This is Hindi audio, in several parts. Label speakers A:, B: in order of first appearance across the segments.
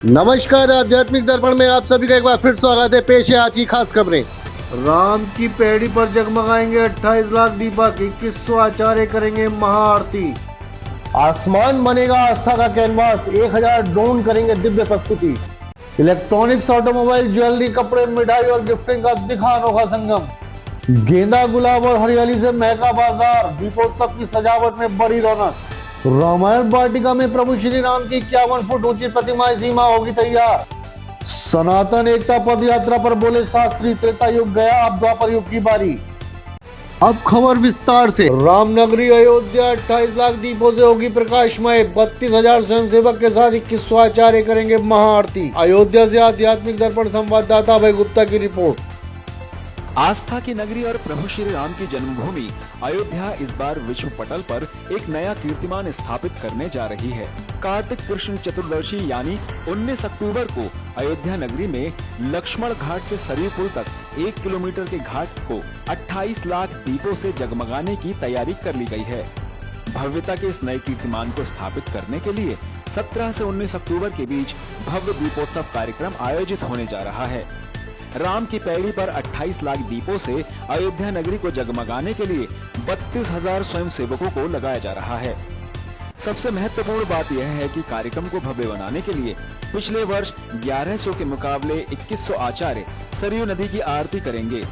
A: नमस्कार, आध्यात्मिक दर्पण में आप सभी का एक बार फिर स्वागत है। पेश है आज की खास खबरें।
B: राम की पैड़ी पर जगमगाएंगे 28 लाख दीपक, 2100 आचार्य करेंगे महाआरती।
A: आसमान बनेगा आस्था का कैनवास, 1000 ड्रोन करेंगे दिव्य प्रस्तुति। इलेक्ट्रॉनिक्स, ऑटोमोबाइल, ज्वेलरी, कपड़े, मिठाई और गिफ्टिंग का दिखा अनोखा संगम। गेंदा, गुलाब और हरियाली से महका बाजार, दीपोत्सव की सजावट में बड़ी रौनक। रामायण वाटिका में प्रभु श्री राम की 51 फुट ऊंची प्रतिमा सीमा होगी तैयार। सनातन एकता पद यात्रा पर बोले शास्त्री, त्रेता युग गया, अब द्वापर युग की बारी। अब खबर विस्तार से। रामनगरी अयोध्या 28 लाख दीपों से होगी प्रकाशमय। 32,000 स्वयंसेवक के साथ 2100 आचार्य करेंगे महाआरती। अयोध्या से आध्यात्मिक दर्पण संवाददाता अभय गुप्ता की रिपोर्ट।
C: आस्था की नगरी और प्रभु श्री राम की जन्मभूमि अयोध्या इस बार विश्व पटल पर एक नया कीर्तिमान स्थापित करने जा रही है। कार्तिक कृष्ण चतुर्दशी यानी 19 अक्टूबर को अयोध्या नगरी में लक्ष्मण घाट से सरयू पुल तक 1 किलोमीटर के घाट को 28 लाख दीपों से जगमगाने की तैयारी कर ली गई है। भव्यता के इस नए कीर्तिमान को स्थापित करने के लिए 17 से 19 अक्टूबर के बीच भव्य दीपोत्सव कार्यक्रम आयोजित होने जा रहा है। राम की पैड़ी पर 28 लाख दीपों से अयोध्या नगरी को जगमगाने के लिए 32,000 स्वयंसेवकों को लगाया जा रहा है। सबसे महत्वपूर्ण बात यह है कि कार्यक्रम को भव्य बनाने के लिए पिछले वर्ष 1100 के मुकाबले 2100 आचार्य सरयू नदी की आरती करेंगे।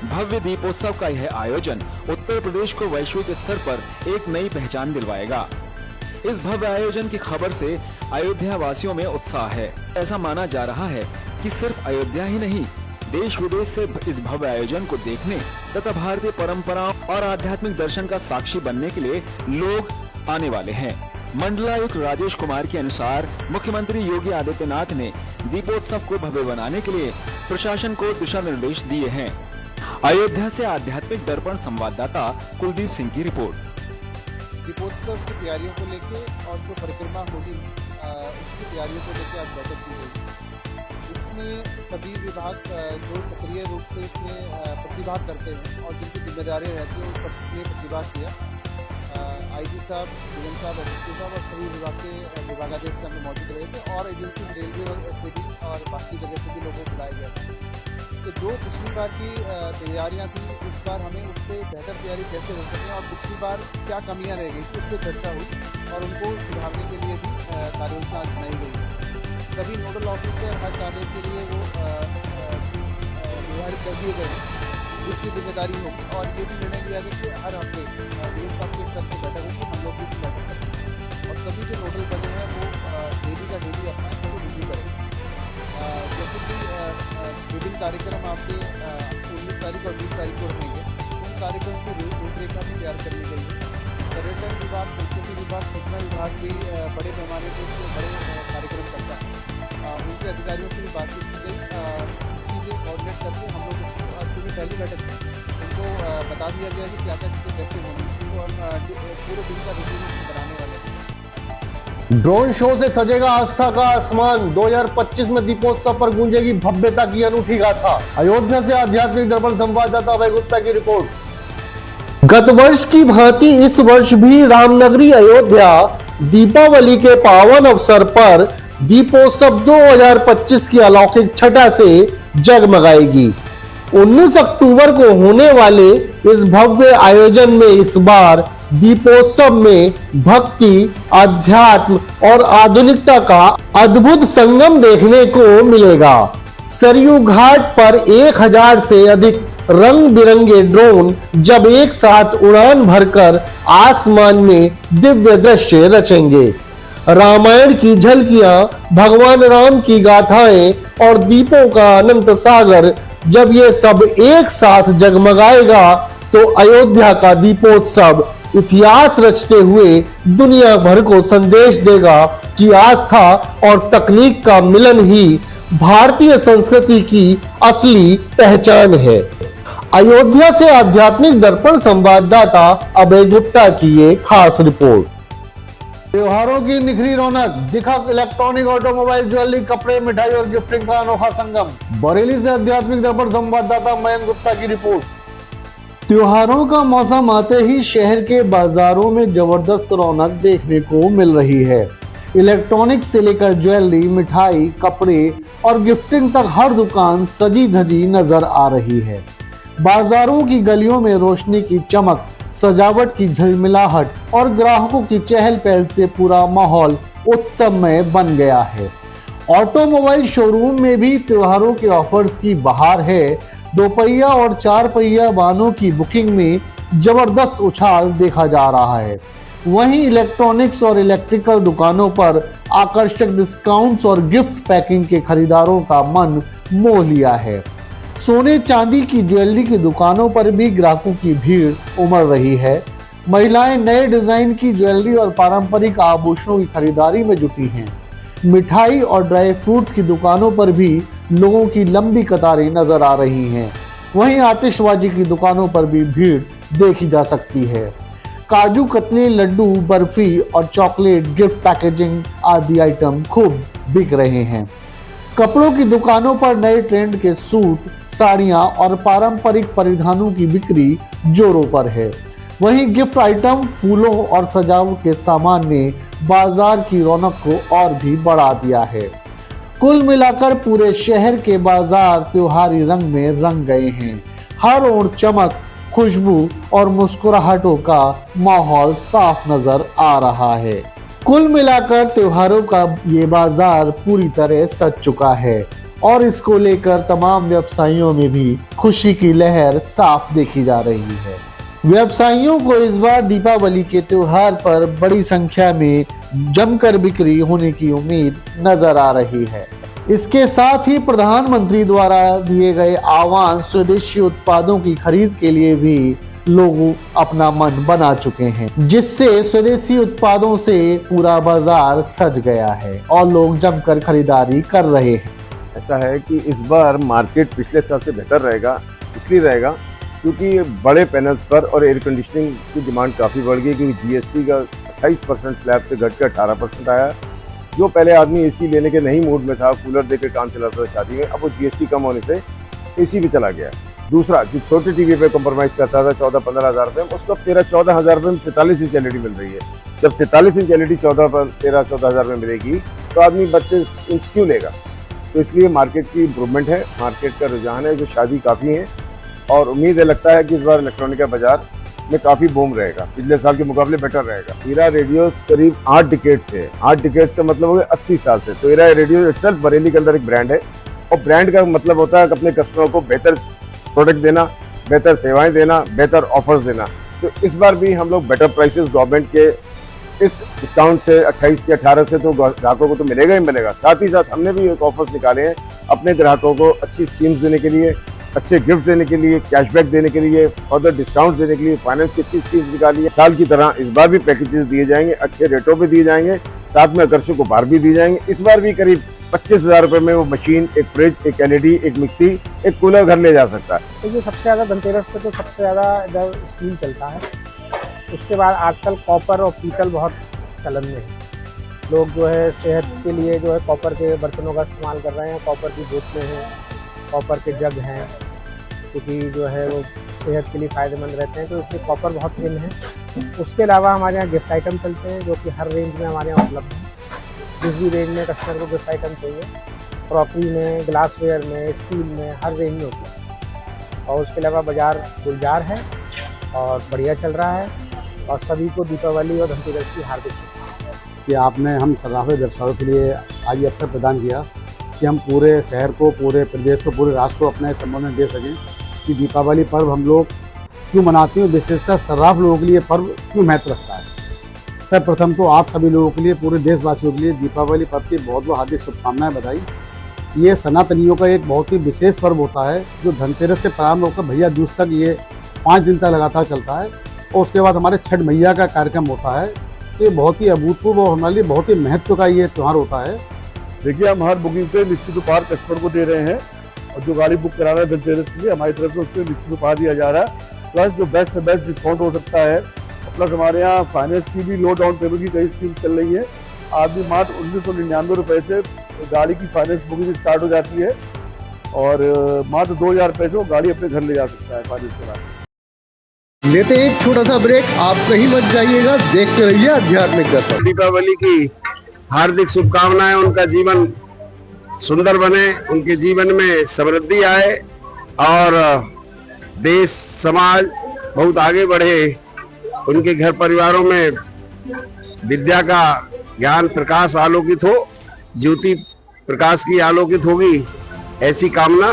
C: भव्य दीपोत्सव का यह आयोजन उत्तर प्रदेश को वैश्विक स्तर पर एक नई पहचान दिलवाएगा। इस भव्य आयोजन की खबर से अयोध्या वासियों में उत्साह है। ऐसा माना जा रहा है कि सिर्फ अयोध्या ही नहीं, देश विदेश से इस भव्य आयोजन को देखने तथा भारतीय परंपराओं और आध्यात्मिक दर्शन का साक्षी बनने के लिए लोग आने वाले हैं। मंडलायुक्त राजेश कुमार के अनुसार मुख्यमंत्री योगी आदित्यनाथ ने दीपोत्सव को भव्य बनाने के लिए प्रशासन को दिशा निर्देश दिए हैं। अयोध्या से आध्यात्मिक दर्पण संवाददाता कुलदीप सिंह की रिपोर्ट।
D: दीपोत्सव की तैयारियों को लेके और जो परिक्रमा होगी उसकी तैयारियों को लेके आज बैठक की गई। इसमें सभी विभाग जो सक्रिय रूप से इसमें प्रतिभाग करते हैं और जिनकी जिम्मेदारियां रहती हैं उन सबने प्रतिभाग किया। आईजी साहब, डीएम साहब, एसपी साहब और सभी विभाग के विभागाध्यक्ष में मौजूद रहे थे और एजेंसी, रेलवे और एसपीडी और बाकी जगह से भी लोगों को बुलाया गया था। तो जो पिछली बार की तैयारियां थी, इस बार हमें उससे बेहतर तैयारी कैसे हो सके और पिछली बार क्या कमियां रह गई उस पर चर्चा हुई और उनको सुधारने के लिए भी कार्ययोजना बनाई गई। सभी नोडल ऑफिसर हर कार्य के लिए वो निर्धारित कर दिए गए हैं जिसकी जिम्मेदारी होगी और ये भी निर्णय लिया गया कि हर हफ्ते डीएम साहब के स्तर पर बैठक होगी, हम लोग भी बैठक करेंगे और सभी जो नोडल बने हैं वो डेली का डेली अपना इसको रिव्यू करेंगे। जैसे कि विभिन्न कार्यक्रम आपके 19 तारीख और 20 तारीख को रहेंगे, उन कार्यक्रम की रूपरेखा भी तैयार कर ली गई है। पर्यटन विभाग, संस्कृति विभाग, सूचना विभाग भी बड़े पैमाने पर बड़े कार्यक्रम करता है। उनके अधिकारियों से भी बातचीत की गई, चीज़ें कोऑर्डिनेट करके हम लोग पूरी पहली बैठक में उनको बता दिया गया कि क्या क्या चीज़ें कैसे होंगी, तो हम पूरे दिन का रूटीन बनाने वाले हैं।
A: ड्रोन शो से सजेगा आस्था का आसमान, 2025 में दीपोत्सव पर गूंजेगी भव्यता की अनूठी गाथा। अयोध्या से आध्यात्मिक दर्पण संवाददाता अभय गुप्ता की रिपोर्ट। गत वर्ष की भांति इस वर्ष भी रामनगरी अयोध्या दीपावली के पावन अवसर पर दीपोत्सव 2025 की अलौकिक छटा से जगमगाएगी। 19 अक्टूबर को होने वाले इस भव्य आयोजन में इस बार दीपोत्सव में भक्ति, अध्यात्म और आधुनिकता का अद्भुत संगम देखने को मिलेगा। सरयू घाट पर 1000 से अधिक रंग बिरंगे ड्रोन जब एक साथ उड़ान भरकर आसमान में दिव्य दृश्य रचेंगे। रामायण की झलकियां, भगवान राम की गाथाएं और दीपों का अनंत सागर जब ये सब एक साथ जगमगाएगा तो अयोध्या का दीपोत्सव इतिहास रचते हुए दुनिया भर को संदेश देगा कि आस्था और तकनीक का मिलन ही भारतीय संस्कृति की असली पहचान है। अयोध्या से आध्यात्मिक दर्पण संवाददाता अभय गुप्ता की ये खास रिपोर्ट। त्योहारों की निखरी रौनक, दिखा इलेक्ट्रॉनिक, ऑटोमोबाइल, ज्वेलरी, कपड़े, मिठाई और गिफ्टिंग का अनोखा संगम। बरेली से आध्यात्मिक दर्पण संवाददाता मयंक गुप्ता की रिपोर्ट। त्योहारों का मौसम आते ही शहर के बाजारों में जबरदस्त रौनक देखने को मिल रही है। इलेक्ट्रॉनिक्स से लेकर ज्वेलरी, मिठाई, कपड़े और गिफ्टिंग तक हर दुकान सजी धजी नजर आ रही है। बाजारों की गलियों में रोशनी की चमक, सजावट की झिलमिलाहट और ग्राहकों की चहल पहल से पूरा माहौल उत्सवमय बन गया है। ऑटोमोबाइल शोरूम में भी त्योहारों के ऑफर्स की बहार है। 2 पहिया और 4 पहिया वाहनों की बुकिंग में जबरदस्त उछाल देखा जा रहा है। वहीं इलेक्ट्रॉनिक्स और इलेक्ट्रिकल दुकानों पर आकर्षक डिस्काउंट्स और गिफ्ट पैकिंग के खरीदारों का मन मोह लिया है। सोने चांदी की ज्वेलरी की दुकानों पर भी ग्राहकों की भीड़ उमड़ रही है। महिलाएं नए डिजाइन की ज्वेलरी और पारंपरिक आभूषणों की खरीदारी में जुटी हैं। मिठाई और ड्राई फ्रूट्स की दुकानों पर भी लोगों की लंबी कतारें नजर आ रही हैं। वहीं आतिशबाजी की दुकानों पर भी भीड़ देखी जा सकती है। काजू कतली, लड्डू, बर्फी और चॉकलेट, गिफ्ट पैकेजिंग आदि आइटम खूब बिक रहे हैं। कपड़ों की दुकानों पर नए ट्रेंड के सूट, साड़ियां और पारंपरिक परिधानों की बिक्री जोरों पर है। वहीं गिफ्ट आइटम, फूलों और सजावट के सामान ने बाजार की रौनक को और भी बढ़ा दिया है। कुल मिलाकर पूरे शहर के बाजार त्योहारी रंग में रंग गए हैं। हर ओर चमक, खुशबू और मुस्कुराहटों का माहौल साफ नजर आ रहा है। कुल मिलाकर त्योहारों का ये बाजार पूरी तरह सज चुका है और इसको लेकर तमाम व्यवसायियों में भी खुशी की लहर साफ देखी जा रही है। व्यवसायियों को इस बार दीपावली के त्योहार पर बड़ी संख्या में जमकर बिक्री होने की उम्मीद नजर आ रही है। इसके साथ ही प्रधानमंत्री द्वारा दिए गए आह्वान स्वदेशी उत्पादों की खरीद के लिए भी लोग अपना मन बना चुके हैं, जिससे स्वदेशी उत्पादों से पूरा बाजार सज गया है और लोग जमकर खरीदारी कर रहे हैं।
E: ऐसा है कि इस बार मार्केट पिछले साल से बेहतर रहेगा, इसलिए रहेगा क्योंकि बड़े पैनल्स पर और एयर कंडीशनिंग की डिमांड काफ़ी बढ़ गई, क्योंकि जीएसटी का 28% स्लैब से घट कर 18% आया। जो पहले आदमी एसी लेने के नहीं मूड में था, कूलर देकर काम चलाता था शादी में, अब वो जीएसटी कम होने से एसी भी चला गया। दूसरा, जो छोटे टीवी पे कॉम्प्रोमाइज़ करता था 14-15 हज़ार रुपये, उसको अब 13-14 हज़ार रुपये में 43 इंच एलईडी मिल रही है। जब 43 इंच एलईडी 13-14 हज़ार रुपये मिलेगी तो आदमी 32 इंच क्यों लेगा? तो इसलिए मार्केट की इम्प्रूवमेंट है, मार्केट का रुझान है, जो शादी काफ़ी है और उम्मीद है, लगता है कि इस बार इलेक्ट्रॉनिक का बाजार में काफ़ी बूम रहेगा, पिछले साल के मुकाबले बेटर रहेगा। हीरा रेडियोस करीब 8 डिकेड से, 8 डिकेड्स का मतलब हो गया 80 साल से। तो हीरा रेडियो इटसेल्फ बरेली के अंदर एक ब्रांड है और ब्रांड का मतलब होता है अपने कस्टमर को बेहतर प्रोडक्ट देना, बेहतर सेवाएं देना, बेहतर ऑफर्स देना। तो इस बार भी हम लोग बेटर प्राइसेस गवर्नमेंट के इस डिस्काउंट से 28 के 18 से तो ग्राहकों को तो मिलेगा ही मिलेगा। साथ ही साथ हमने भी एक ऑफर्स निकाले हैं अपने ग्राहकों को अच्छी स्कीम्स देने के लिए, अच्छे गिफ्ट देने के लिए, कैशबैक देने के लिए, फर्दर डिस्काउंट देने के लिए फाइनेंस की अच्छी स्कीम्स निकाली है। साल की तरह इस बार भी पैकेजेस दिए जाएंगे, अच्छे रेटों पे दिए जाएंगे, साथ में आकर्षक उपहार भी दिए जाएंगे। इस बार भी करीब 25 हज़ार रुपये में वो मशीन, एक फ्रिज, एक एलईडी, एक मिक्सी, एक कूलर घर ले जा सकता है।
F: देखिए, सबसे ज़्यादा धनतेरस पे तो सबसे ज़्यादा इधर स्टील चलता है। उसके बाद आजकल कॉपर और पीतल बहुत चलन में है। लोग जो है सेहत के लिए जो है कॉपर के बर्तनों का इस्तेमाल कर रहे हैं, कॉपर की बोतलें हैं, कॉपर के जग हैं, क्योंकि जो है वो सेहत के लिए फ़ायदेमंद रहते हैं, तो इसमें कॉपर बहुत इन है। उसके अलावा हमारे यहाँ गिफ्ट आइटम चलते हैं, जो कि हर रेंज में हमारे यहाँ उपलब्ध हैं। जिस भी रेंज में कस्टमर को गिफ्ट आइटम चाहिए, क्रॉकरी में, ग्लासवेयर में, स्टील में, हर रेंज में उपलब्ध। और उसके अलावा बाज़ार गुलजार है और बढ़िया चल रहा है और सभी को दीपावली और धनतेरस की हार्दिक शुभकामनाएं।
G: कि आपने हम सराफे व्यवसायों के लिए आज ये अवसर प्रदान किया कि हम पूरे शहर को, पूरे प्रदेश को, पूरे राष्ट्र को अपने संबोधन दे सकें कि दीपावली पर्व हम लोग क्यों मनाते हैं, विशेषकर सर्राफ लोगों के लिए पर्व क्यों महत्व रखता है। सर्वप्रथम तो आप सभी लोगों के लिए, पूरे देशवासियों के लिए दीपावली पर्व की बहुत बहुत हार्दिक शुभकामनाएं, बधाई। ये सनातनियों का एक बहुत ही विशेष पर्व होता है, जो धनतेरस से प्रारंभ होकर भैया दूज तक ये 5 दिन तक लगातार चलता है और उसके बाद हमारे छठ मैया का कार्यक्रम होता है। तो ये बहुत ही अभूतपूर्व और हमारे लिए बहुत ही महत्व का ये त्यौहार होता है।
H: देखिए, हम हर बुकिंग पे निश्चित उपहार कस्टमर को दे रहे हैं और जो गाड़ी बुक करा रहा है धनतेरस के लिए हमारी तरफ से उसको निश्चित उपहार दिया जा रहा है। प्लस जो बेस्ट से बेस्ट डिस्काउंट हो सकता है, प्लस हमारे यहाँ फाइनेंस की भी लो डाउन पेमेंट की कई स्कीम चल रही है। आज भी मात्र 1999 रुपये से गाड़ी की फाइनेंस बुकिंग स्टार्ट हो जाती है और मात्र 2000 रुपये से वो गाड़ी अपने घर ले जा सकता है फाइनेंस करा।
A: लेते एक छोटा सा ब्रेक, आप कहीं मत जाइएगा, देखते रहिए आध्यात्मिक दर्पण।
E: दीपावली की
I: हार्दिक शुभकामनाएं। उनका जीवन सुंदर बने, उनके जीवन में समृद्धि आए और देश समाज बहुत आगे बढ़े। उनके घर परिवारों में विद्या का ज्ञान प्रकाश आलोकित हो, ज्योति प्रकाश की आलोकित होगी, ऐसी कामना।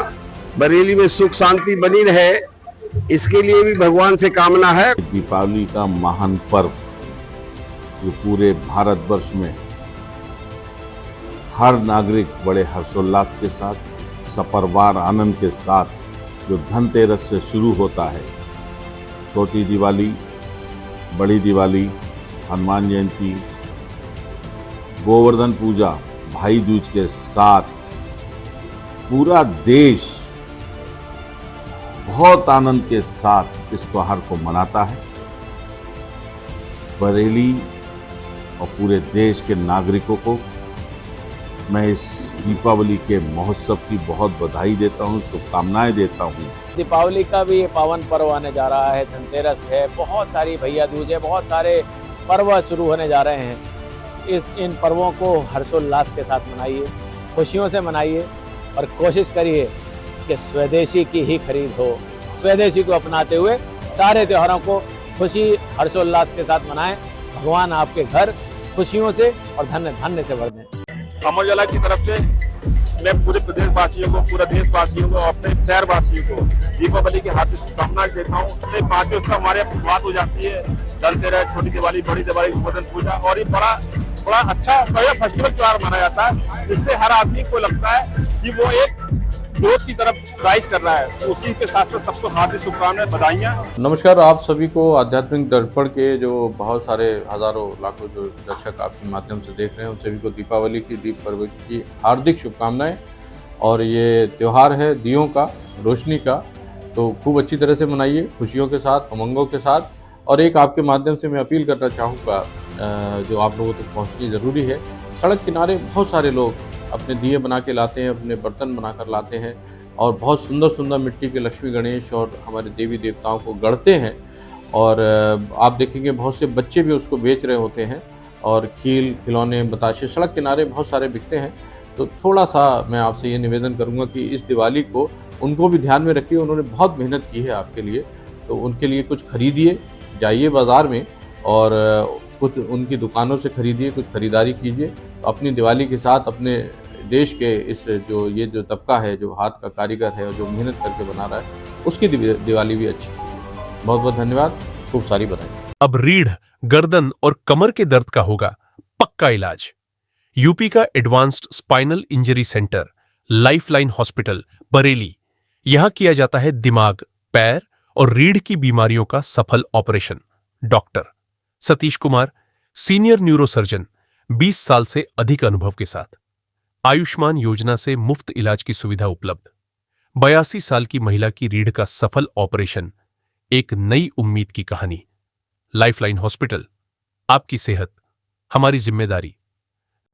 I: बरेली में सुख शांति बनी रहे, इसके लिए भी भगवान से कामना है।
J: दीपावली का महान पर्व जो पूरे भारतवर्ष में हर नागरिक बड़े हर्षोल्लास के साथ, सपरिवार आनंद के साथ जो धनतेरस से शुरू होता है, छोटी दिवाली, बड़ी दिवाली, हनुमान जयंती, गोवर्धन पूजा, भाई दूज के साथ पूरा देश बहुत आनंद के साथ इस त्योहार को मनाता है। बरेली और पूरे देश के नागरिकों को मैं इस दीपावली के महोत्सव की बहुत बधाई देता हूं, शुभकामनाएं देता हूं।
K: दीपावली का भी ये पावन पर्व आने जा रहा है, धनतेरस है, बहुत सारी भैया दूज है, बहुत सारे पर्व शुरू होने जा रहे हैं। इन पर्वों को हर्षोल्लास के साथ मनाइए, खुशियों से मनाइए और कोशिश करिए कि स्वदेशी की ही खरीद हो। स्वदेशी को अपनाते हुए सारे त्योहारों को खुशी हर्षोल्लास के साथ मनाएं। भगवान आपके घर खुशियों से और धन्य धन्य से भर दें।
L: अमर उजाला की तरफ से मैं पूरे प्रदेशवासियों को, पूरा देशवासियों को, अपने शहरवासियों को दीपावली की हार्दिक शुभकामनाएं देता हूँ। पांचों उत्सव हमारे शुरुआत हो जाती है, धनतेरस, छोटी दिवाली, बड़ी दिवाली, गोवर्धन पूजा, और ये बड़ा अच्छा फेस्टिवल त्योहार माना जाता है। इससे हर आदमी को लगता है कि वो एक ग्रोथ की तरफ राइज कर रहा है। तो उसी के साथ साथ सबको हार्दिक शुभकामनाएं, बधाइयाँ।
M: नमस्कार, आप सभी को आध्यात्मिक दर्पण के जो बहुत सारे हजारों लाखों जो दर्शक आपके माध्यम से देख रहे हैं, उन सभी को दीपावली की, दीप पर्व की हार्दिक शुभकामनाएं। और ये त्यौहार है दियों का, रोशनी का, तो खूब अच्छी तरह से मनाइए, खुशियों के साथ, उमंगों के साथ। और एक आपके माध्यम से मैं अपील करना चाहूँगा, जो आप लोगों तक पहुँचनी ज़रूरी है। सड़क किनारे बहुत सारे लोग अपने दिए बना के लाते हैं, अपने बर्तन बना कर लाते हैं और बहुत सुंदर सुंदर मिट्टी के लक्ष्मी गणेश और हमारे देवी देवताओं को गढ़ते हैं। और आप देखेंगे बहुत से बच्चे भी उसको बेच रहे होते हैं, और खील, खिलौने, बताशे सड़क किनारे बहुत सारे बिकते हैं। तो थोड़ा सा मैं आपसे ये निवेदन करूँगा कि इस दिवाली को उनको भी ध्यान में रखिए। उन्होंने बहुत मेहनत की है आपके लिए, तो उनके लिए कुछ खरीदिए, जाइए बाज़ार में और कुछ उनकी दुकानों से खरीदिए, कुछ खरीदारी कीजिए। तो अपनी दिवाली के साथ अपने देश के इस जो तबका है, जो हाथ का कारीगर है और जो मेहनत करके बना रहा है, उसकी दिवाली भी अच्छी कीजिए। बहुत बहुत धन्यवाद, खूब सारी बधाई।
N: अब रीढ़, गर्दन और कमर के दर्द का होगा पक्का इलाज। यूपी का advanced spinal injury centre lifeline hospital Bareilly, यहां किया जाता है दिमाग, पैर और रीढ़ की बीमारियों का सफल operation. Doctor Satish Kumar, senior neurosurgeon, 20 साल से अधिक अनुभव के साथ। आयुष्मान योजना से मुफ्त इलाज की सुविधा उपलब्ध। 82 साल की महिला की रीढ़ का सफल ऑपरेशन, एक नई उम्मीद की कहानी। लाइफलाइन हॉस्पिटल, आपकी सेहत हमारी जिम्मेदारी।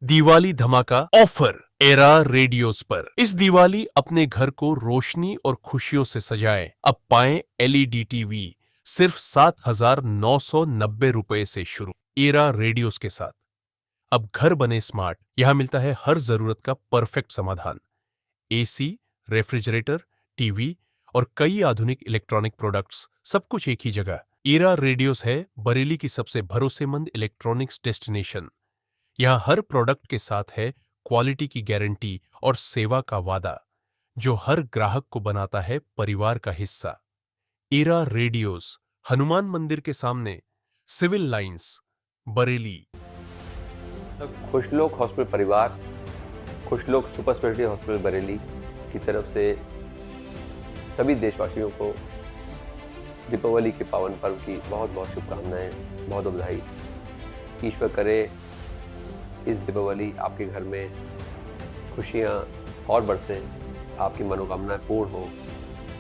N: दिवाली धमाका ऑफर एरा रेडियोस पर। इस दिवाली अपने घर को रोशनी और खुशियों से सजाएं। अब पाएं LED टीवी सिर्फ 7,990 रुपए से शुरू। एरा रेडियोस के साथ अब घर बने स्मार्ट। यहां मिलता है हर जरूरत का परफेक्ट समाधान। AC, रेफ्रिजरेटर, टीवी और कई आधुनिक इलेक्ट्रॉनिक प्रोडक्ट्स, सब कुछ एक ही जगह। एरा रेडियोस है बरेली की सबसे भरोसेमंद इलेक्ट्रॉनिक्स डेस्टिनेशन। यहां हर प्रोडक्ट के साथ है क्वालिटी की गारंटी और सेवा का वादा, जो हर ग्राहक को बनाता है परिवार का हिस्सा। एरा रेडियोस, हनुमान मंदिर के सामने, Civil Lines, Bareilly.
O: Khushlok hospital परिवार, Khushlok super speciality hospital Bareilly की तरफ से सभी देशवासियों को दीपावली के पावन पर्व की बहुत बहुत शुभकामनाएं, बहुत बधाई। ईश्वर करे इस दीपावली आपके घर में खुशियां और बरसें, आपकी मनोकामनाएं पूर्ण हो।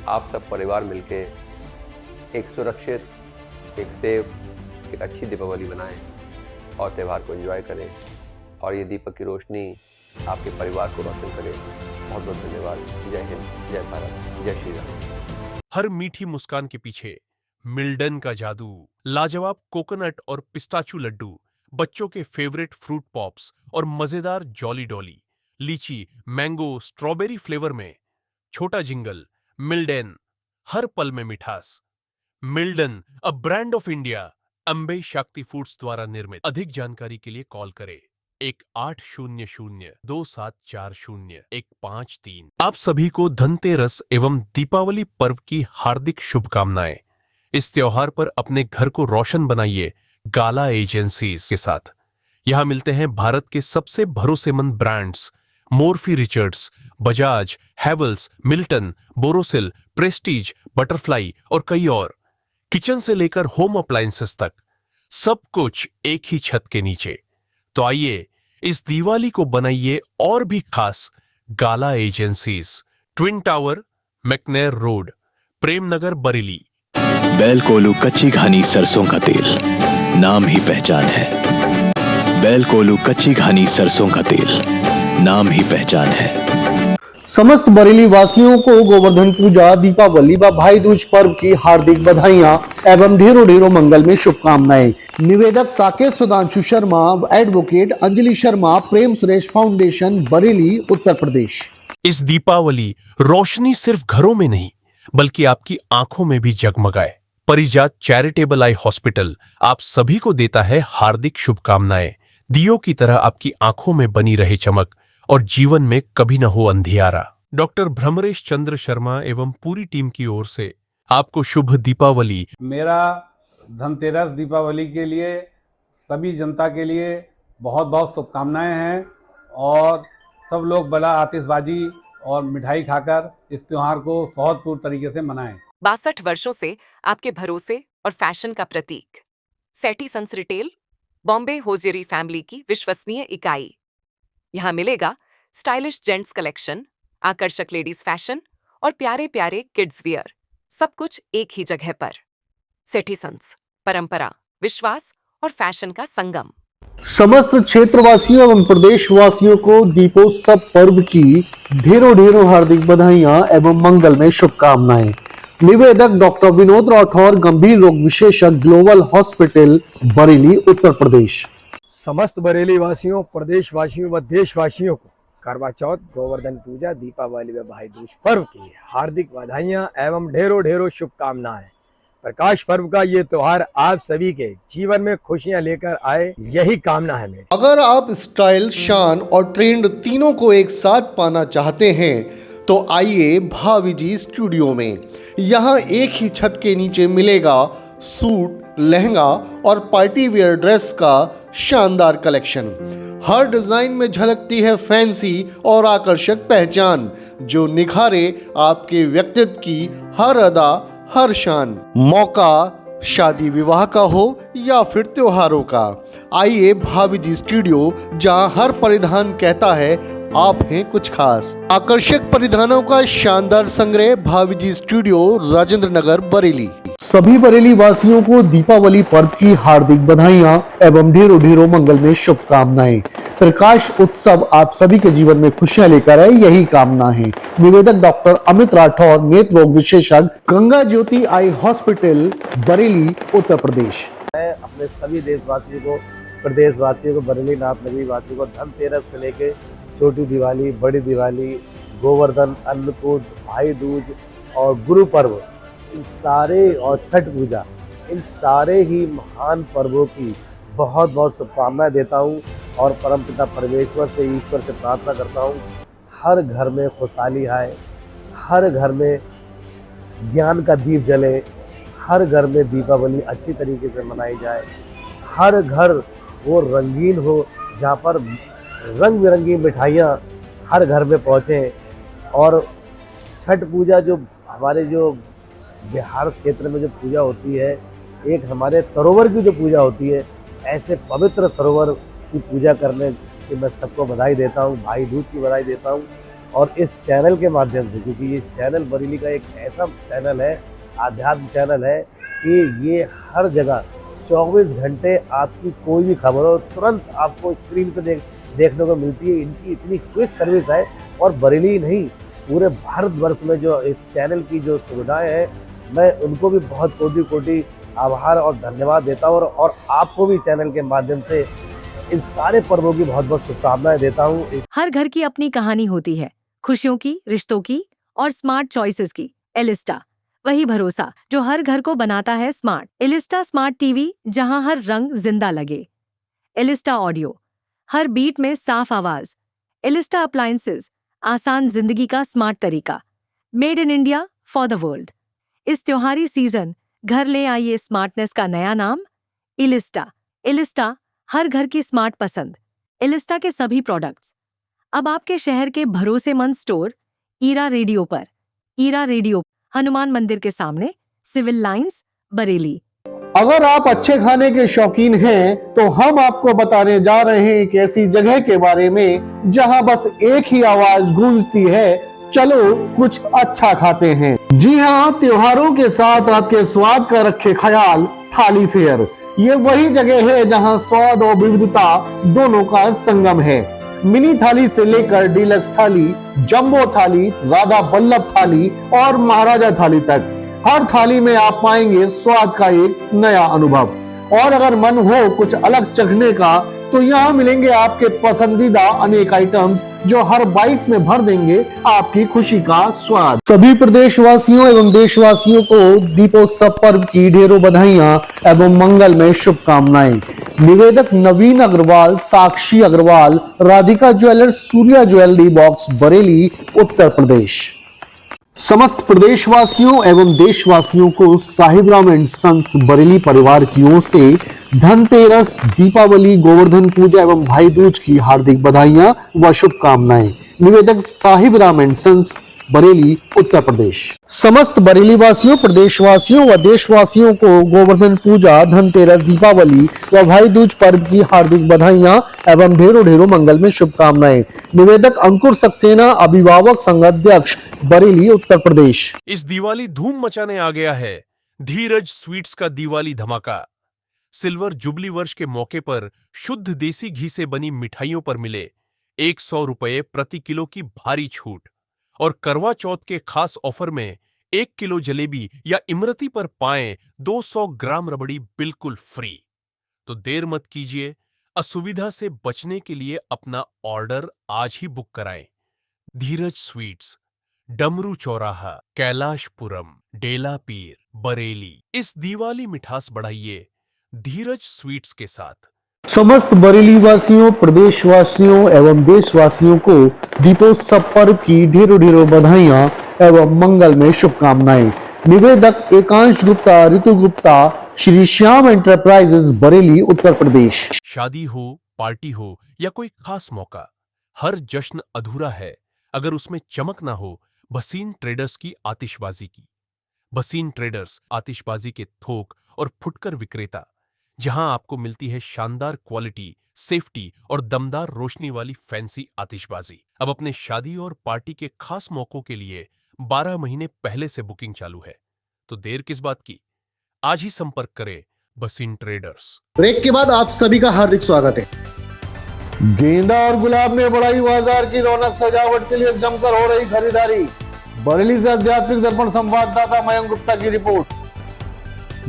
O: आप सब परिवार मिलके एक सुरक्षित, एक सेफ, एक अच्छी दीपावली मनाएं और त्यौहार को एंजॉय करें, और ये दीपक की रोशनी आपके परिवार को रोशन करे। बहुत बहुत धन्यवाद। जय हिंद, जय भारत, जय श्री राम।
N: हर मीठी मुस्कान के पीछे मिल्डन का जादू। लाजवाब कोकोनट और पिस्ताचू लड्डू बच्चों के फेवरेट फ्रूट पॉप्स और मजेदार जॉली डॉली, लीची, मैंगो, स्ट्रॉबेरी फ्लेवर में। छोटा जिंगल, मिल्डन, हर पल में मिठास। Mildon, a brand of India, Ambe Shakti Foods द्वारा निर्मित। अधिक जानकारी के लिए कॉल करें 1800-2740-153। आप सभी को धनतेरस एवं दीपावली पर्व की हार्दिक शुभकामनाएं। इस त्योहार पर अपने घर को रोशन बनाइए गाला एजेंसीज के साथ। यहां मिलते हैं भारत के सबसे भरोसेमंद brands Morphy Richards, Bajaj, Havells, Milton, Borosil, Prestige, Butterfly और कई और। किचन से लेकर होम अप्लायंसेस तक सब कुछ एक ही छत के नीचे। तो आइए इस दिवाली को बनाइए और भी खास गाला agencies, twin tower, मैकनेर road, Prem Nagar, Bareilly.
P: बैल कोलू कच्ची घानी सरसों का तेल, नाम ही पहचान है। बैल कोलू कच्ची घानी सरसों का तेल, नाम ही पहचान है।
A: समस्त बरेली वासियों को गोवर्धन पूजा, दीपावली व भाई दूज पर्व की हार्दिक बधाइयां एवं ढेरों ढेरों मंगल में शुभकामनाएं। निवेदक साकेत सुधांशु शर्मा, एडवोकेट अंजलि शर्मा, प्रेम सुरेश फाउंडेशन, बरेली, उत्तर प्रदेश।
N: इस दीपावली रोशनी सिर्फ घरों में नहीं बल्कि आपकी आंखों में भी जगमगाए। परिजात चैरिटेबल आई हॉस्पिटल आप सभी को देता है हार्दिक शुभकामनाएं। दियों की तरह आपकी आंखों में बनी रहे चमक और जीवन में कभी न हो अंधियारा। डॉक्टर भ्रमरेश चंद्र शर्मा एवं पूरी टीम की ओर से आपको शुभ दीपावली।
F: मेरा धनतेरस दीपावली के लिए सभी जनता के लिए बहुत बहुत शुभकामनाएं हैं और सब लोग बड़ा आतिशबाजी और मिठाई खाकर इस त्योहार को सौहार्दपूर्ण तरीके से मनाएं।
Q: 62 वर्षों से आपके भरोसे और फैशन का प्रतीक Sethi Sons Retail, Bombay hosiery family की विश्वसनीय इकाई। यहाँ मिलेगा स्टाइलिश जेंट्स कलेक्शन, आकर्षक लेडीज फैशन और प्यारे प्यारे किड्स वियर, सब कुछ एक ही जगह पर। सेठी सन्स, परंपरा, विश्वास और फैशन का संगम।
A: समस्त क्षेत्रवासियों एवं प्रदेशवासियों को दीपोत्सव पर्व की ढेरों ढेरों हार्दिक बधाइयां एवं मंगल में शुभकामनाएं। निवेदक डॉक्टर विनोद राठौर, गंभीर रोग विशेषज्ञ, ग्लोबल हॉस्पिटल, बरेली, उत्तर प्रदेश।
R: समस्त बरेली वासियों, प्रदेशवासियों व देशवासियों को करवा चौथ, गोवर्धन पूजा, दीपावली व भाई दूज पर्व की हार्दिक बधाइयां एवं ढेरों ढेरों शुभकामनाएं। प्रकाश पर्व का ये त्योहार आप सभी के जीवन में खुशियां लेकर आए, यही कामना है मेरी।
A: अगर आप स्टाइल, शान और ट्रेंड तीनों को एक साथ पाना चाहते हैं तो आइए भावी जी स्टूडियो में। यहाँ एक ही छत के नीचे मिलेगा सूट, लहंगा और पार्टी वेयर ड्रेस का शानदार कलेक्शन। हर डिजाइन में झलकती है फैंसी और आकर्षक पहचान जो निखारे आपके व्यक्तित्व की हर अदा, हर शान। मौका शादी विवाह का हो या फिर त्योहारों का, आइए भावी जी स्टूडियो, जहां हर परिधान कहता है आप हैं कुछ खास। आकर्षक परिधानों का शानदार संग्रह, भावी जी स्टूडियो, राजेंद्र नगर, बरेली। सभी बरेली वासियों को दीपावली पर्व की हार्दिक बधाइयां एवं ढेरों ढेरों मंगल में शुभकामनाएं। प्रकाश उत्सव आप सभी के जीवन में खुशियां लेकर आए, यही कामना है। निवेदक डॉक्टर अमित राठौर, नेत्र रोग विशेषज्ञ, गंगा ज्योति आई हॉस्पिटल, बरेली, उत्तर प्रदेश।
F: मैं अपने सभी देशवासियों को, प्रदेशवासियों को, बरेली नाथ नगरी वासियों को धनतेरस से लेके छोटी दिवाली, बड़ी दिवाली, गोवर्धन, अन्नकूट, भाई दूज और गुरु पर्व, इन सारे और छठ पूजा, इन सारे ही महान पर्वों की बहुत बहुत शुभकामनाएं देता हूँ और परमपिता परमेश्वर से, ईश्वर से प्रार्थना करता हूँ हर घर में खुशहाली आए, हर घर में ज्ञान का दीप जले, हर घर में दीपावली अच्छी तरीके से मनाई जाए, हर घर वो रंगीन हो जहाँ पर रंग बिरंगी मिठाइयाँ हर घर में पहुँचें। और छठ पूजा जो हमारे जो बिहार क्षेत्र में जो पूजा होती है, एक हमारे सरोवर की जो पूजा होती है, ऐसे पवित्र सरोवर की पूजा करने की मैं सबको बधाई देता हूँ, भाई दूज की बधाई देता हूँ। और इस चैनल के माध्यम से, क्योंकि ये चैनल बरेली का एक ऐसा चैनल है, आध्यात्म चैनल है कि ये हर जगह 24 घंटे आपकी कोई भी खबर हो तुरंत आपको स्क्रीन पे देखने को मिलती है। इनकी इतनी क्विक सर्विस है और बरेली नहीं, पूरे भारतवर्ष में जो इस चैनल की जो सुविधाएं हैं, मैं उनको भी बहुत कोटि कोटि आभार और धन्यवाद देता हूँ और आपको भी चैनल के माध्यम से
R: इन सारे पर्वों की बहुत बहुत शुभकामनाएं देता हूँ।
S: हर घर की अपनी कहानी होती है, खुशियों की, रिश्तों की और स्मार्ट चॉइसेस की। एलिस्टा, वही भरोसा जो हर घर को बनाता है स्मार्ट। एलिस्टा स्मार्ट टीवी, जहां हर रंग जिंदा लगे। एलिस्टा ऑडियो, हर बीट में साफ आवाज। एलिस्टा अप्लायंसेस, आसान जिंदगी का स्मार्ट तरीका। Made in India for the world. इस त्योहारी सीजन घर ले आइए स्मार्टनेस का नया नाम, एलिस्टा। एलिस्टा, हर घर की स्मार्ट पसंद। एलिस्टा के सभी प्रोडक्ट्स अब आपके शहर के भरोसेमंद स्टोर ईरा रेडियो पर। ईरा रेडियो, हनुमान मंदिर के सामने, सिविल लाइंस, बरेली।
A: अगर आप अच्छे खाने के शौकीन हैं तो हम आपको बताने जा रहे हैं एक ऐसी जगह के बारे में जहां बस एक ही आवाज गूंजती है, चलो कुछ अच्छा खाते हैं। जी हाँ, त्योहारों के साथ आपके स्वाद का रखे ख्याल थाली फेयर। ये वही जगह है जहां स्वाद और विविधता दोनों का संगम है। मिनी थाली से लेकर डीलक्स थाली, जंबो थाली, राधा वल्लभ थाली और महाराजा थाली तक, हर थाली में आप पाएंगे स्वाद का एक नया अनुभव। और अगर मन हो कुछ अलग चखने का तो यहाँ मिलेंगे आपके पसंदीदा अनेक आइटम्स जो हर बाइट में भर देंगे आपकी खुशी का स्वाद। सभी प्रदेशवासियों एवं देशवासियों को दीपोत्सव पर्व की ढेरों बधाइयां एवं मंगलमय शुभकामनाएं। निवेदक Naveen Agarwal, Sakshi Agarwal, Radhika jewellers, Surya jewellery box, Bareilly, Uttar Pradesh. समस्त प्रदेशवासियों एवं देशवासियों को साहिबराम एंड सन्स बरेली परिवार की ओर से धनतेरस, दीपावली, गोवर्धन पूजा एवं भाई दूज की हार्दिक बधाइयां व शुभकामनाएं। निवेदक साहिबराम एंड सन्स, बरेली, उत्तर प्रदेश। समस्त बरेली वासियों, प्रदेशवासियों व देशवासियों को गोवर्धन पूजा, धनतेरस, दीपावली व भाई दूज पर्व की हार्दिक बधाइयां एवं ढेरों ढेरों मंगल में शुभकामनाएं। निवेदक अंकुर सक्सेना, अभिभावक संघ अध्यक्ष, बरेली, उत्तर प्रदेश।
N: इस दिवाली धूम मचाने आ गया है धीरज स्वीट्स का दिवाली धमाका। सिल्वर जुबली वर्ष के मौके पर शुद्ध देसी घी से बनी मिठाइयों पर मिले 100 रुपये प्रति किलो की भारी छूट और करवा चौथ के खास ऑफर में 1 किलो जलेबी या इमरती पर पाएं 200 ग्राम रबड़ी बिल्कुल फ्री। तो देर मत कीजिए, असुविधा से बचने के लिए अपना ऑर्डर आज ही बुक कराएं। धीरज स्वीट्स, डमरू चौराहा, कैलाशपुरम, डेलापीर, बरेली। इस दिवाली मिठास बढ़ाइए धीरज स्वीट्स के साथ।
A: समस्त बरेली वासियों, प्रदेशवासियों एवं देशवासियों को दीपोत्सव पर्व की ढेरों ढेरों बधाइयां एवं मंगल में शुभकामनाएं। निवेदक एकांश गुप्ता, ऋतु गुप्ता, श्री श्याम एंटरप्राइजेस, बरेली, उत्तर प्रदेश।
N: शादी हो, पार्टी हो या कोई खास मौका, हर जश्न अधूरा है अगर उसमें चमक ना हो भसीन ट्रेडर्स की आतिशबाजी की। भसीन ट्रेडर्स आतिशबाजी के थोक और फुटकर विक्रेता, जहां आपको मिलती है शानदार क्वालिटी, सेफ्टी और दमदार रोशनी वाली फैंसी आतिशबाजी। अब अपने शादी और पार्टी के खास मौकों के लिए 12 महीने पहले से बुकिंग चालू है, तो देर किस बात की, आज ही संपर्क करें भसीन ट्रेडर्स।
A: ब्रेक के बाद आप सभी का हार्दिक स्वागत है। गेंदा और गुलाब में बढ़ाई बाजार की रौनक, सजावट के लिए जमकर हो रही खरीदारी। बरेली से आध्यात्मिक दर्पण संवाददाता मयंक गुप्ता की रिपोर्ट।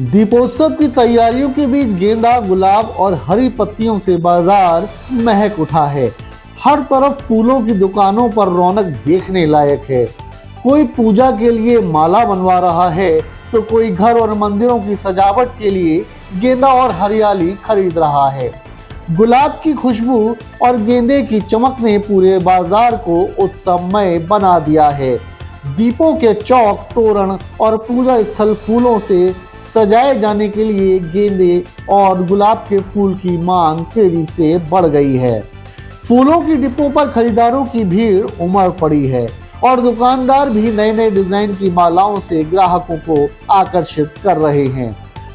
A: दीपोत्सव की तैयारियों के बीच गेंदा, गुलाब और हरी पत्तियों से बाजार महक उठा है। हर तरफ फूलों की दुकानों पर रौनक देखने लायक है। कोई पूजा के लिए माला बनवा रहा है तो कोई घर और मंदिरों की सजावट के लिए गेंदा और हरियाली खरीद रहा है। गुलाब की खुशबू और गेंदे की चमक ने पूरे बाजार को उत्सवमय बना दिया है। दीपों के चौक, तोरण और पूजा स्थल फूलों से सजाए जाने के लिए गेंदे और गुलाब के फूल की मांग तेजी से बढ़ गई है। फूलों की डिपों पर खरीदारों की भीड़ उमड़ पड़ी है और दुकानदार भी नए नए डिजाइन की मालाओं से ग्राहकों को आकर्षित कर रहे हैं।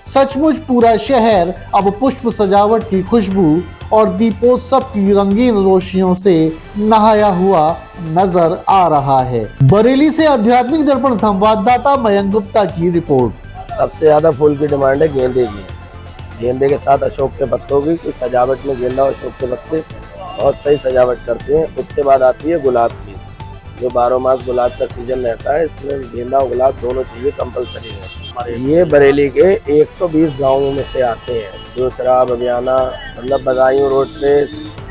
A: सचमुच पूरा शहर अब पुष्प सजावट की खुशबू और दीपोत्सव की रंगीन रोशनियों से नहाया हुआ नजर आ रहा है। बरेली से आध्यात्मिक दर्पण संवाददाता मयंक गुप्ता की रिपोर्ट।
R: सबसे ज्यादा फूल की डिमांड है गेंदे की। गेंदे के साथ अशोक के पत्तों की, कुछ सजावट में गेंदा और अशोक के पत्ते बहुत सही सजावट करते हैं। उसके बाद आती है गुलाब की। जो 12 मास गुलाब का सीजन रहता है, इसमें गेंदा और गुलाब दोनों चीजें कंपलसरी रहती है। ये बरेली के 120 गांवों में से आते हैं, जो चरा बबियाना मतलब बदायूं रोड पे,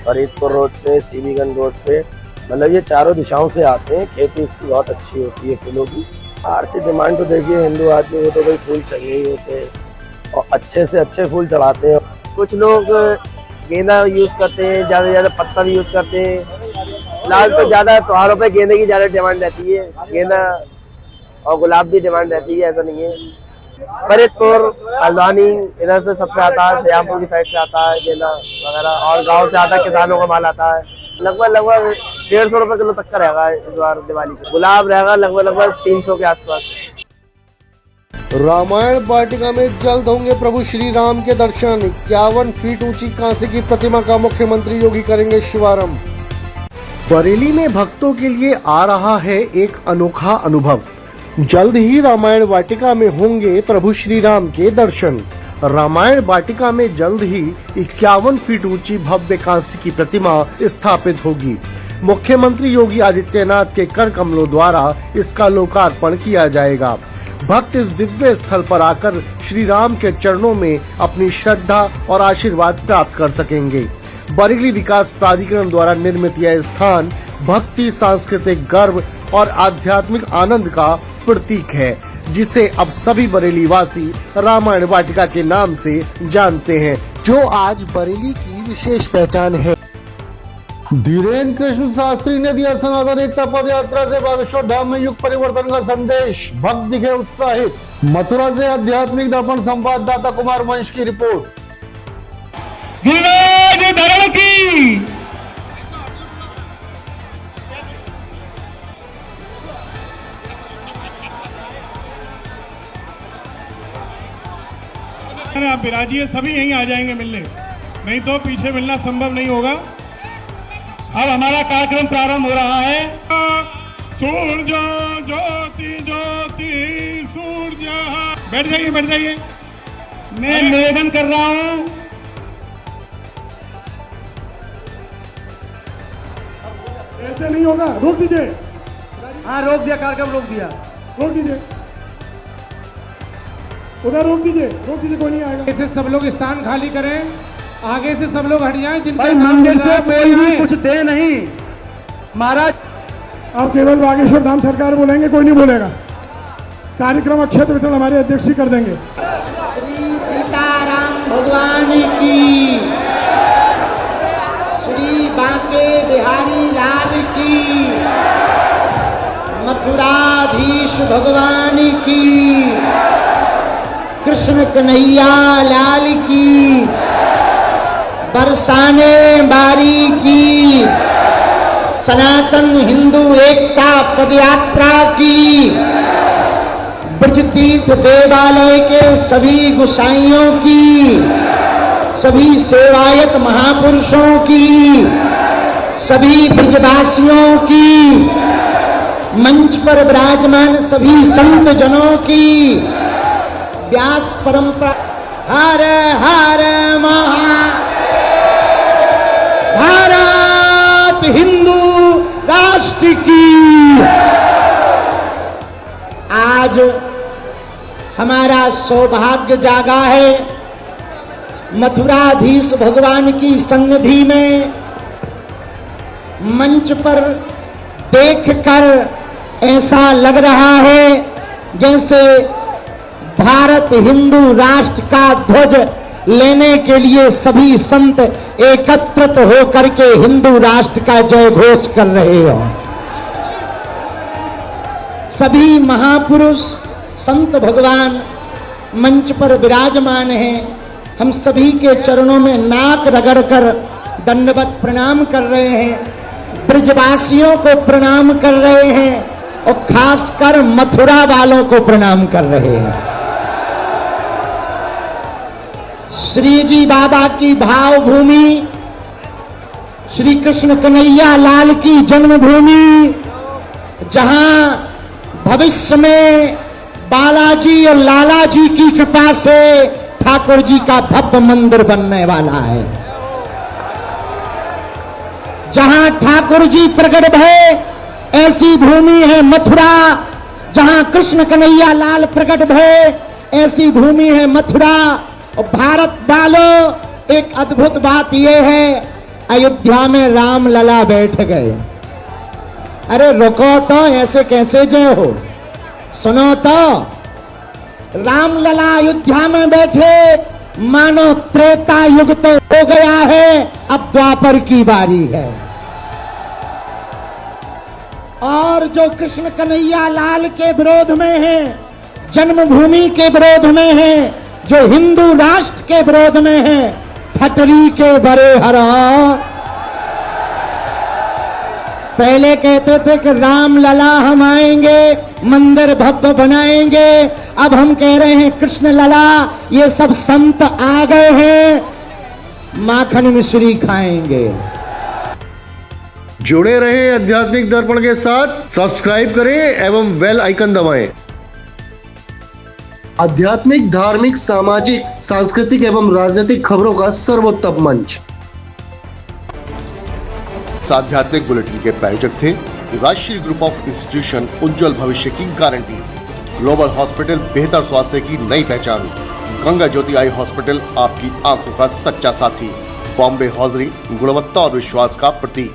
R: फरीदपुर रोड पे, सीबीगंज रोड पे, मतलब ये चारों दिशाओं से आते हैं। खेती इसकी बहुत अच्छी होती है फूलों की। बाहर से डिमांड तो देखिए हिंदू आदमी को तो भाई फूल चाहिए ही होते हैं और अच्छे से अच्छे फूल चढ़ाते हैं। कुछ लोग गेंदा यूज़ करते हैं, ज़्यादा से ज़्यादा पत्ता भी यूज़ करते हैं। लाल तो ज़्यादा त्योहारों पे गेंदे की ज़्यादा डिमांड रहती है, गेंदा और गुलाब भी डिमांड रहती है, ऐसा नहीं है। फरीदपुर, हल्द्वानी इधर से सबसे आता है, श्यामपुर की साइड से आता है गेंदा वगैरह, और गाँव से आता है, किसानों का माल आता है। लगभग 150 रुपए किलो तक का रहेगा इस बार दिवाली पे। गुलाब रहेगा लगभग 300 के आसपास।
B: रामायण वाटिका में जल्द होंगे प्रभु श्री राम के दर्शन। 51 फीट ऊंची कांसे की प्रतिमा का मुख्यमंत्री योगी करेंगे शुभारंभ। बरेली में भक्तों के लिए आ रहा है एक अनोखा अनुभव। जल्द ही रामायण वाटिका में होंगे प्रभु श्री राम के दर्शन। रामायण वाटिका में जल्द ही 51 फीट ऊंची भव्य कांस्य की प्रतिमा स्थापित होगी। मुख्यमंत्री योगी आदित्यनाथ के कर कमलों द्वारा इसका लोकार्पण किया जाएगा। भक्त इस दिव्य स्थल पर आकर श्री राम के चरणों में अपनी श्रद्धा और आशीर्वाद प्राप्त कर सकेंगे। बरेली विकास प्राधिकरण द्वारा निर्मित यह स्थान भक्ति, सांस्कृतिक गर्व और आध्यात्मिक आनंद का प्रतीक है, जिसे अब सभी बरेली वासी रामायण वाटिका के नाम से जानते हैं, जो आज बरेली की विशेष पहचान है। धीरेन्द्र कृष्ण शास्त्री ने दिया सनातन एकता पद यात्रा से बागेश्वर धाम में युग परिवर्तन का संदेश। भक्त दिखे उत्साहित। मथुरा से आध्यात्मिक दर्पण संवाददाता कुमार वंश की रिपोर्ट।
T: धरण की आप विराजिए, सभी यहीं आ जाएंगे मिलने, नहीं तो पीछे मिलना संभव नहीं होगा। अब हमारा कार्यक्रम प्रारंभ हो रहा है। सूर्य ज्योति ज्योति सूर्य। बैठ जाइए, बैठ जाइए। मैं निवेदन कर रहा हूँ, ऐसे नहीं होगा, रोक दीजिए। हाँ रोक दिया, कार्यक्रम रोक दिया, रोक दीजिए, उधर रोक दीजिए, कोई नहीं आएगा। ऐसे सब लोग स्थान खाली करें, आगे से सब लोग हट जाएं। जिनके मंदिर से कोई भी कुछ दे नहीं महाराज। आप केवल बागेश्वर धाम सरकार बोलेंगे, कोई नहीं बोलेगा। कार्यक्रम अक्षत वितरण हमारे अध्यक्ष जी कर देंगे।
F: श्री सीताराम भगवान की, श्री बांके बिहारी लाल की, मथुराधीश भगवान की, कृष्ण कन्हैया लाल की, बरसाने बारी की, सनातन हिंदू एकता पदयात्रा की, ब्रज तीर्थ देवालय के सभी गुसाइयों की, सभी सेवायत महापुरुषों की, सभी ब्रजवासियों की, मंच पर विराजमान सभी संत जनों की, व्यास परंपरा हर हर महा भारत हिंदू राष्ट्र की। आज हमारा सौभाग्य जागा है, मथुराधीश भगवान की सन्निधि में मंच पर देखकर ऐसा लग रहा है जैसे भारत हिंदू राष्ट्र का ध्वज लेने के लिए सभी संत एकत्रित होकर के हिंदू राष्ट्र का जय घोष कर रहे हो। सभी महापुरुष संत भगवान मंच पर विराजमान हैं। हम सभी के चरणों में नाक रगड़कर दंडवत प्रणाम कर रहे हैं, ब्रजवासियों को प्रणाम कर रहे हैं और खासकर मथुरा वालों को प्रणाम कर रहे हैं। श्री जी बाबा की भावभूमि, श्री कृष्ण कन्हैया लाल की जन्मभूमि, जहां भविष्य में बालाजी और लाला जी की कृपा से ठाकुर जी का भव्य मंदिर बनने वाला है, जहां ठाकुर जी प्रकट भय
U: ऐसी भूमि है मथुरा जहां कृष्ण कन्हैया लाल प्रकट भये, ऐसी भूमि है मथुरा। और भारत वालों, एक अद्भुत बात यह है, अयोध्या में राम लला बैठ गए। अरे रुको तो, ऐसे कैसे जो हो, सुनो तो, राम लला अयोध्या में बैठे, मानो त्रेता युग तो हो गया है, अब द्वापर की बारी है। और जो कृष्ण कन्हैया लाल के विरोध में है, जन्मभूमि के विरोध में है, जो हिंदू राष्ट्र के विरोध में है, ठटरी के बड़े हरा। पहले कहते थे कि राम लला हम आएंगे, मंदिर भव्य बनाएंगे, अब हम कह रहे हैं कृष्ण लला, ये सब संत आ गए हैं, माखन मिश्री खाएंगे।
A: जुड़े रहें आध्यात्मिक दर्पण के साथ, सब्सक्राइब करें एवं बेल आइकन दबाएं। आध्यात्मिक, धार्मिक, सामाजिक, सांस्कृतिक एवं राजनीतिक खबरों का सर्वोत्तम मंच।
V: आध्यात्मिक बुलेटिन के प्रायोजक थे राष्ट्रीय ग्रुप ऑफ इंस्टीट्यूशन, उज्जवल भविष्य की गारंटी। ग्लोबल हॉस्पिटल, बेहतर स्वास्थ्य की नई पहचान। गंगा ज्योति आई हॉस्पिटल, आपकी आंखों का सच्चा साथी। बॉम्बे हॉजरी, गुणवत्ता और विश्वास का प्रतीक।